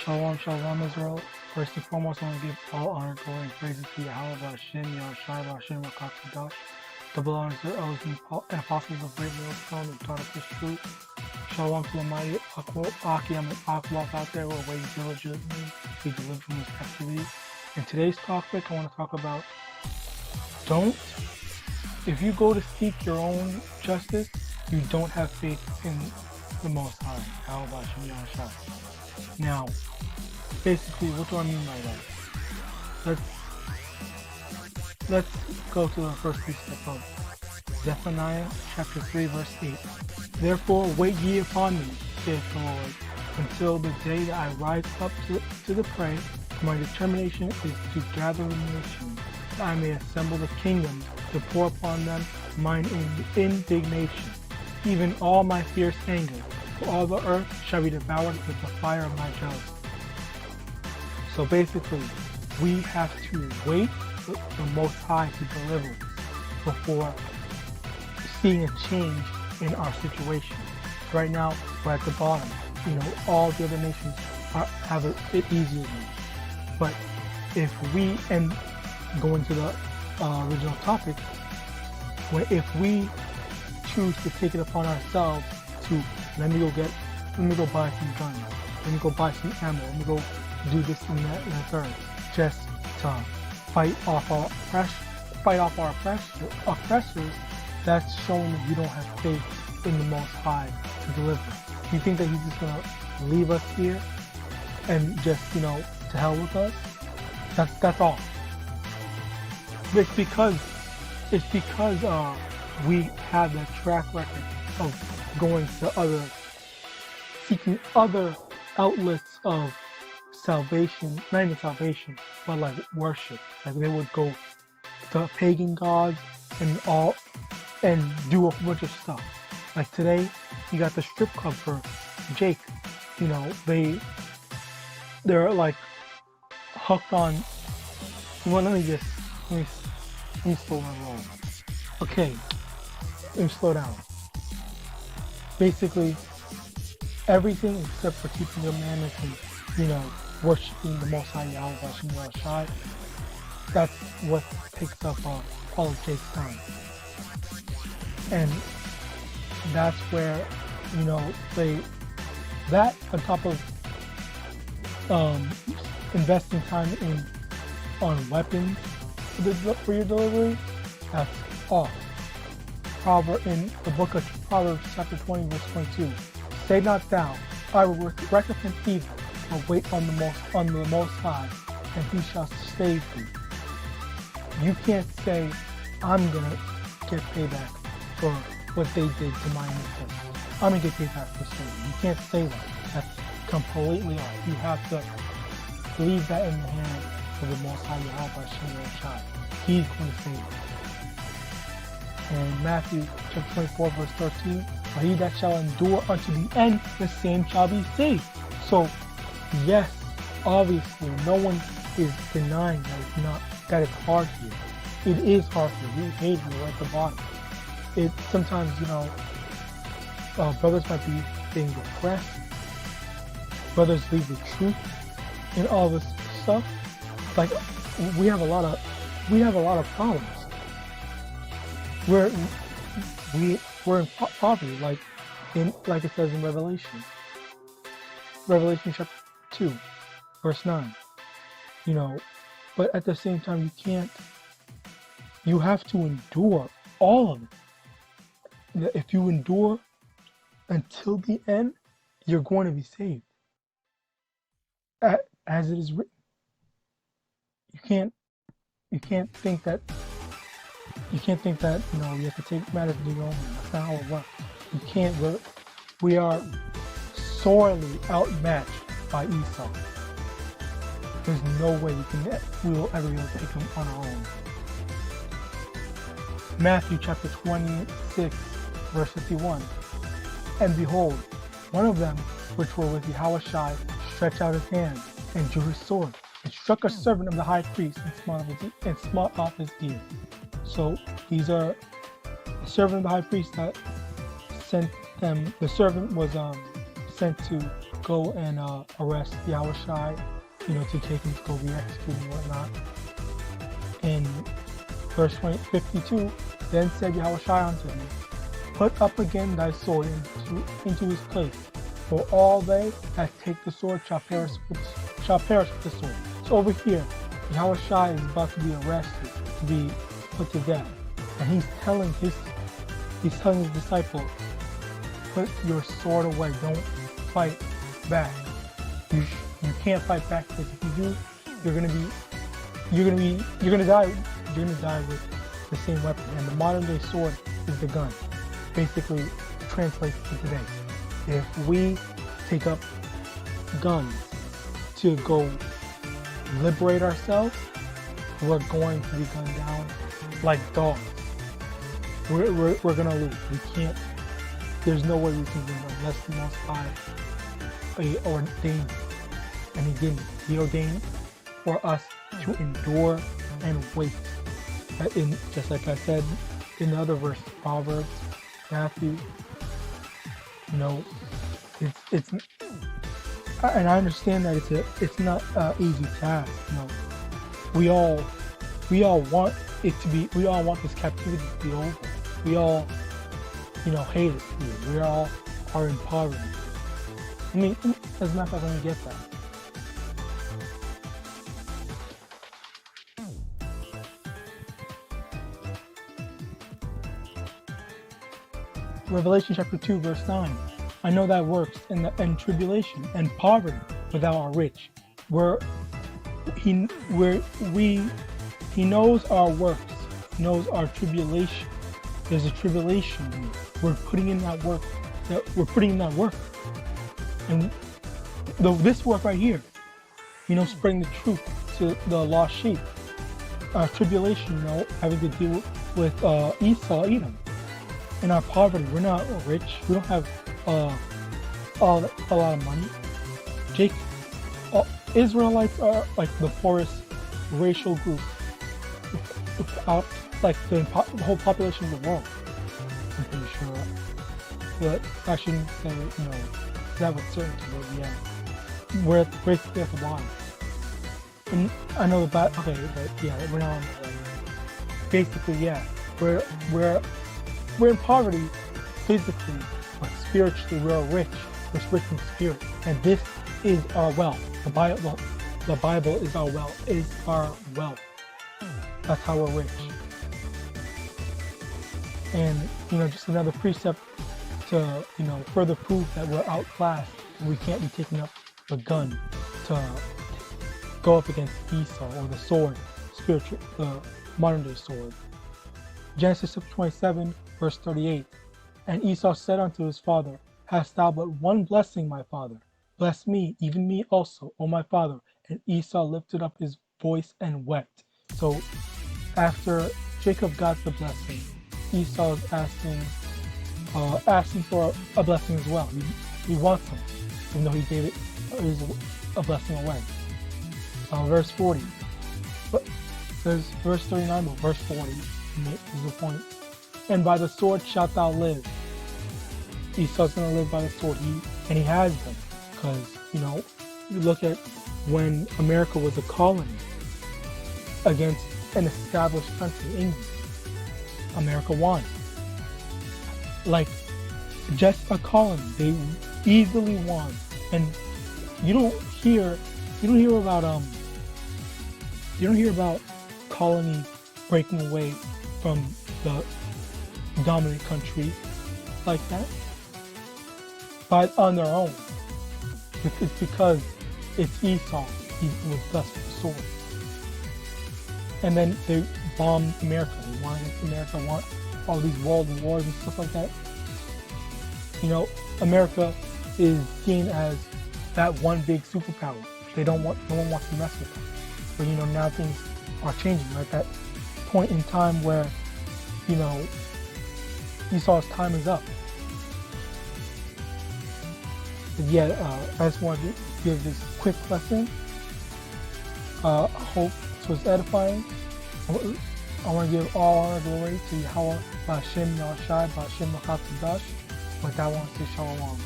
Shalom, shalom, Israel. First and foremost, I want to give all honor, glory, and praises to YAHAWASHI, YAHAWASHI, double honors to the elders and apostles of Great Millstone who taught us this truth. Shalom to the mighty Akim and Akwaf out there who are waiting diligently to be delivered from this captivity. In today's topic, I want to talk about if you go to seek your own justice, you don't have faith in the Most High. How about YAHAWASHI? Now, basically, what do I mean by that? Let's go to the first precept of Zephaniah chapter 3 verse 8. Therefore wait ye upon me, saith the Lord, until the day that I rise up to the prey. My determination is to gather the nations, that I may assemble the kingdoms, to pour upon them mine indignation, even all my fierce anger. For all the earth shall be devoured with the fire of my jealousy. So basically, we have to wait for the Most High to deliver before seeing a change in our situation. Right now, we're at the bottom. All the other nations have it easier than us. But if we, and going to the original topic, if we choose to take it upon ourselves to let me go buy some guns, let me go buy some ammo, let me go do this and that and the third, just to fight off our oppressors, that's showing that you don't have faith in the Most High to deliver. You think that He's just gonna leave us here and just to hell with us? That's all. It's because we have that track record of going to seeking other outlets of salvation, not even salvation, but like worship. Like they would go to pagan gods and do a bunch of stuff. Like today, you got the strip club for Jake. They're like hooked on. Well, let me slow my roll. Okay, let me slow down. Basically, everything except for keeping the commandments and worshiping the Most High YAHAWASHI. That's what takes up all of Jake's time, and that's where that on top of investing time on weapons for your delivery, that's off. In the book of Proverbs chapter 20 verse 22, say not thou, I will recompense evil, but wait on the Most High, and He shall save thee. You can't say, I'm gonna get payback for what they did to my ancestors. I'm gonna get payback for sin. You can't say that. That's completely off. You have to leave that in the hands of the Most High YAHAWASHI. He's going to save you. And Matthew chapter 24 verse 13, for he that shall endure unto the end, the same shall be saved. So yes, obviously no one is denying that it's hard here. It is hard here. We hate you at the bottom. Sometimes brothers might be being depressed. Brothers leave the truth and all this stuff. Like we have a lot of problems. We're in poverty, like it says in Revelation chapter 2, verse 9. But at the same time, you have to endure all of it. If you endure until the end, you're going to be saved. As it is written. You can't think that you have to take matters into your own hands. That's not how it works. You can't. We are sorely outmatched by Esau. There's no way we will ever be able to take him on our own. Matthew chapter 26, verse 51. And behold, one of them which were with YAHAWASHI stretched out his hand and drew his sword and struck a servant of the high priest and smote off his ear. So these are the servant of the high priest that sent them. The servant was sent to go and arrest YAHAWASHI, to take him to go be executed and whatnot. In verse 52, then said YAHAWASHI unto him, put up again thy sword into his place, for all they that take the sword shall perish with the sword. So over here, YAHAWASHI is about to be arrested, to be put to death, and he's telling his disciples, put your sword away, don't fight back. You can't fight back, because if you do, you're gonna die with the same weapon. And the modern day sword is the gun. Basically translates to today. If we take up guns to go liberate ourselves, we're going to be gunned down like dogs. We're gonna lose. We can't. There's no way we can win unless the Most High ordained, and He didn't. He ordained for us to endure and wait. Just like I said in the other verse, Proverbs, Matthew. It's and I understand that it's not an easy task. We all want it to be. We all want this captivity to be over. We all, hate it. We all are in poverty. I mean, as a matter of fact, let me get that. Revelation chapter 2, verse 9. I know thy works and tribulation and poverty, but thou art rich. He knows our works, knows our tribulation. There's a tribulation here. We're putting in that work. And this work right here, spreading the truth to the lost sheep. Tribulation, having to deal with Esau, Edom. In our poverty, we're not rich. We don't have a lot of money. Israelites are like the poorest racial group without like the whole population of the world. I'm pretty sure. But I shouldn't say, that with certainty, but yeah. We're basically at the bottom. And I know but yeah, we're not on that right now. Basically, yeah. We're in poverty physically, but spiritually we're rich. We're rich in spirit. And this is our wealth. The Bible is our wealth. That's how we're rich. And just another precept to further prove that we're outclassed and we can't be taking up the gun to go up against Esau or the sword, the modern day sword. Genesis 27, verse 38. And Esau said unto his father, hast thou but one blessing, my father? Bless me, even me also, O my father. And Esau lifted up his voice and wept. So after Jacob got the blessing, Esau is asking for a blessing as well. He wants something, even though he gave a blessing away. Verse 40. There's verse 39, but verse 40 is the point. And by the sword shalt thou live. Esau's going to live by the sword. He has been. Because, you look at when America was a colony against an established country, England. America won. Like, just a colony. They easily won. And you don't hear about colonies breaking away from the dominant country like that on their own. It's because it's Esau. He was blessed with the sword. And then they bombed America. They won against America, won all these world wars and stuff like that. America is seen as that one big superpower. No one wants to mess with them. But now things are changing. We're at that point in time where, Esau's time is up. But yeah, I just wanted to give this quick lesson. I hope this was edifying. I want to give all honor and glory to Yahawah, Ba'Shem Yahshai, Ba'Shem Makatadash. But I want to say Shalom.